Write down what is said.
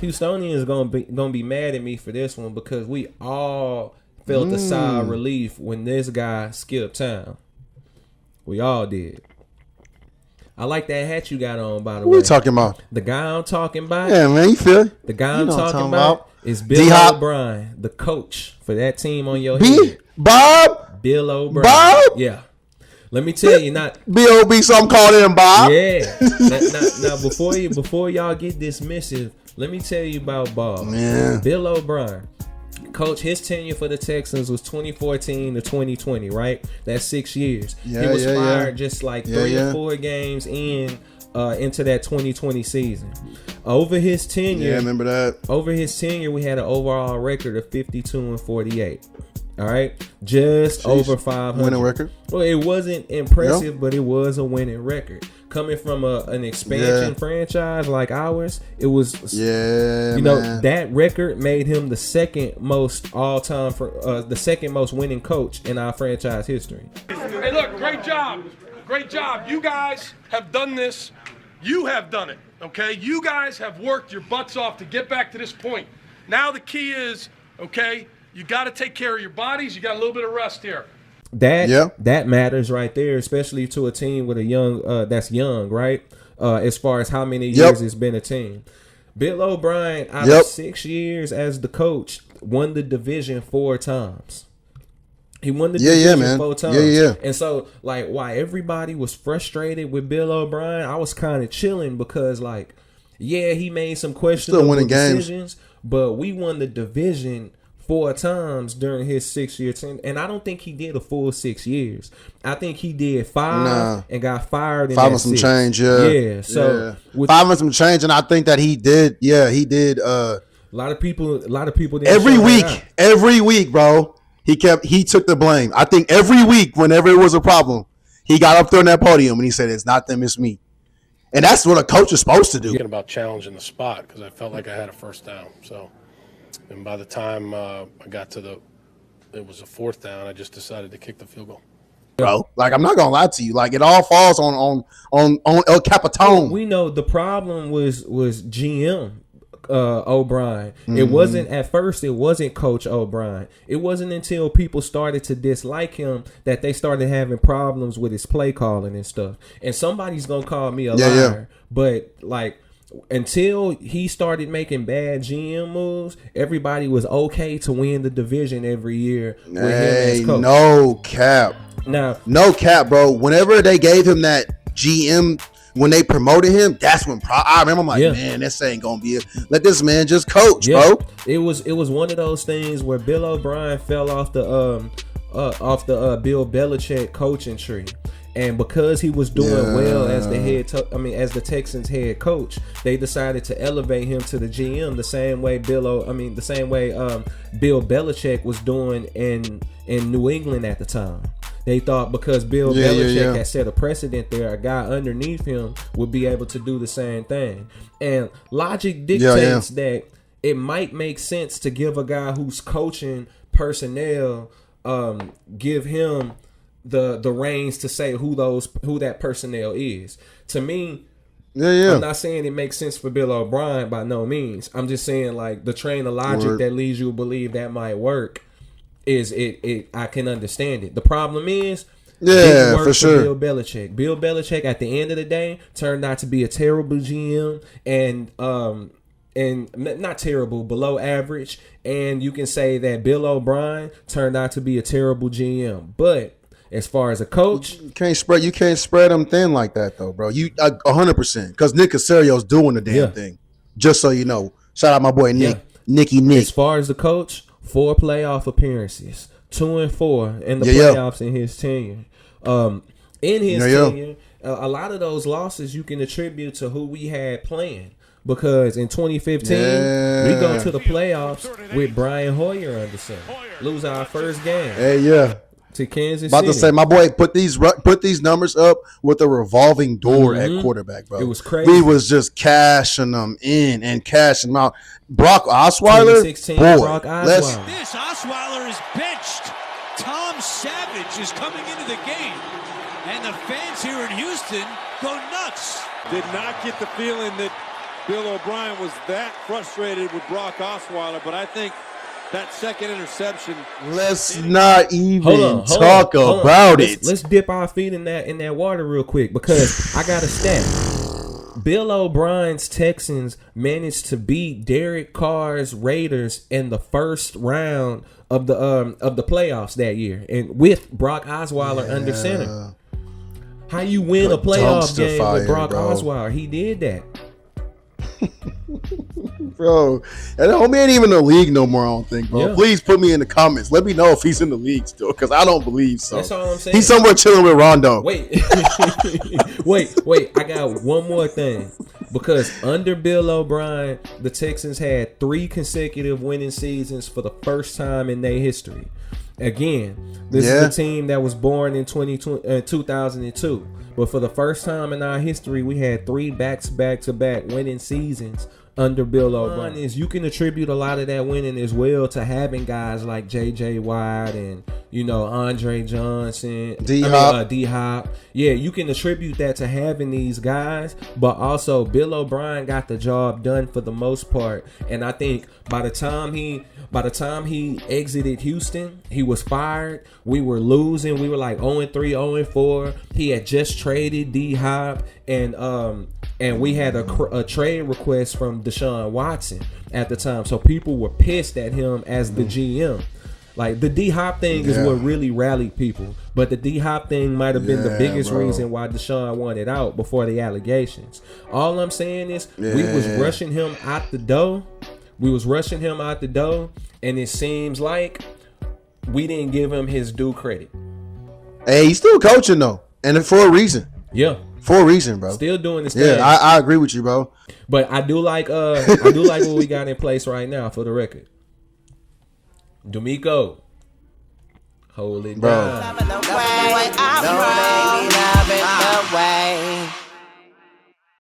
Houstonians gonna be mad at me for this one because we all felt a sigh of relief when this guy skipped town. We all did. I like that hat you got on, by the way. What are you talking about? The guy I'm talking about. Yeah, man, you feel it? The guy I'm talking about is Bill D-Hop. O'Brien, the coach for that team on your head. Bob? Bill O'Brien. Bob? Yeah. Let me tell you, not B.O.B. Something called him Bob. Yeah. now before y'all get dismissive, let me tell you about Bob. Yeah. Bill O'Brien. Coach, his tenure for the Texans was 2014 to 2020, right? That's 6 years. He was fired just like 3 or 4 games into that 2020 season. Over his tenure, remember that. Over his tenure, we had an overall record of 52-48. All right, just over 500. Winning record. Well, it wasn't impressive, but it was a winning record. Coming from an expansion franchise like ours, it was. Yeah, you know, that record made him the second most all-time the second most winning coach in our franchise history. Hey, look, great job, great job. You guys have done this. You have done it. Okay, you guys have worked your butts off to get back to this point. Now the key is, okay. You got to take care of your bodies. You got a little bit of rest here. That matters right there, especially to a team with a young that's young, right? As far as how many years it's been a team. Bill O'Brien, out of 6 years as the coach, won the division 4 times. He won the division 4 times. And so, like, why everybody was frustrated with Bill O'Brien, I was kind of chilling because, like, he made some questionable decisions, but we won the division 4 times during his 6-year tenure, and I don't think he did a full 6 years. I think he did 5 and got fired in 5 that and some 6. change, So 5 and some change, and I think that he did. He did. A lot of people. Didn't every week, bro. He took the blame. I think every week, whenever it was a problem, he got up there on that podium and he said, "It's not them, it's me." And that's what a coach is supposed to do. Thinking about challenging the spot because I felt like I had a first down. So. And by the time I got to it was a 4th down, I just decided to kick the field goal. Bro, like, I'm not gonna lie to you. Like, it all falls on El Capitan. We know the problem was GM O'Brien. It wasn't at first. It wasn't Coach O'Brien. It wasn't until people started to dislike him that they started having problems with his play calling and stuff. And somebody's gonna call me a liar, but like. Until he started making bad GM moves, everybody was okay to win the division every year with him as coach. No cap. No cap, bro. Whenever they gave him that GM, when they promoted him, that's when I remember. I'm like, man, this ain't gonna be it. Let this man just coach, bro. It was one of those things where Bill O'Brien fell off the Bill Belichick coaching tree. And because he was doing well as the Texans head coach, they decided to elevate him to the GM the same way Bill Belichick was doing in New England at the time. They thought because Bill Belichick had set a precedent there, a guy underneath him would be able to do the same thing. And logic dictates that it might make sense to give a guy who's coaching personnel, give him the reins to say who that personnel is. To me, I'm not saying it makes sense for Bill O'Brien by no means. I'm just saying, like, the train of logic that leads you to believe that might work is it. I can understand it. The problem is, didn't work for Bill Belichick. Bill Belichick, at the end of the day, turned out to be a terrible GM and not terrible, below average. And you can say that Bill O'Brien turned out to be a terrible GM, but as far as a coach, you can't spread them thin like that, though, bro. You 100%, because Nick Caserio's doing the damn thing. Just so you know, shout out my boy Nick, Nick. As far as the coach, 4 playoff appearances, 2-4 in the playoffs in his tenure. Tenure, a lot of those losses you can attribute to who we had playing. Because in 2015, we go to the playoffs with Brian Hoyer under center, lose our first game. To Kansas City. About to say, my boy put these numbers up with a revolving door at quarterback, bro. It was crazy. He was just cashing them in and cashing them out. Brock Osweiler, Brock Osweiler. This Osweiler is benched. Tom Savage is coming into the game, and the fans here in Houston go nuts. Did not get the feeling that Bill O'Brien was that frustrated with Brock Osweiler, but I think that second interception. Let's not even talk about it. Let's dip our feet in that water real quick because I got a stat. Bill O'Brien's Texans managed to beat Derek Carr's Raiders in the first round of the playoffs that year, and with Brock Osweiler under center. How you win a playoff game with Brock Osweiler? He did that. Bro, that homie ain't even in the league no more, I don't think, bro. Yeah. Please put me in the comments. Let me know if he's in the league still, because I don't believe so. That's all I'm saying. He's somewhere chilling with Rondo. Wait. wait. I got one more thing. Because under Bill O'Brien, the Texans had 3 consecutive winning seasons for the first time in their history. Again, this is a team that was born in 2002. But for the first time in our history, we had 3 back-to-back winning seasons under Bill O'Brien. You can attribute a lot of that winning as well to having guys like J.J. Watt and, Andre Johnson, D-Hop. Yeah, you can attribute that to having these guys, but also Bill O'Brien got the job done for the most part. And I think by the time he exited Houston, he was fired. We were losing. We were like 0-3, 0-4. He had just traded D-Hop, and we had a trade request from Deshaun Watson at the time. So people were pissed at him as the GM. Like, the D-Hop thing is what really rallied people. But the D-Hop thing might have been the biggest reason why Deshaun wanted out before the allegations. All I'm saying is we was rushing him out the door. And it seems like we didn't give him his due credit. Hey, he's still coaching, though. And for a reason. Yeah. For a reason, bro. Still doing this thing. Yeah, I agree with you, bro. But I do like what we got in place right now, for the record. D'Amico, hold it down.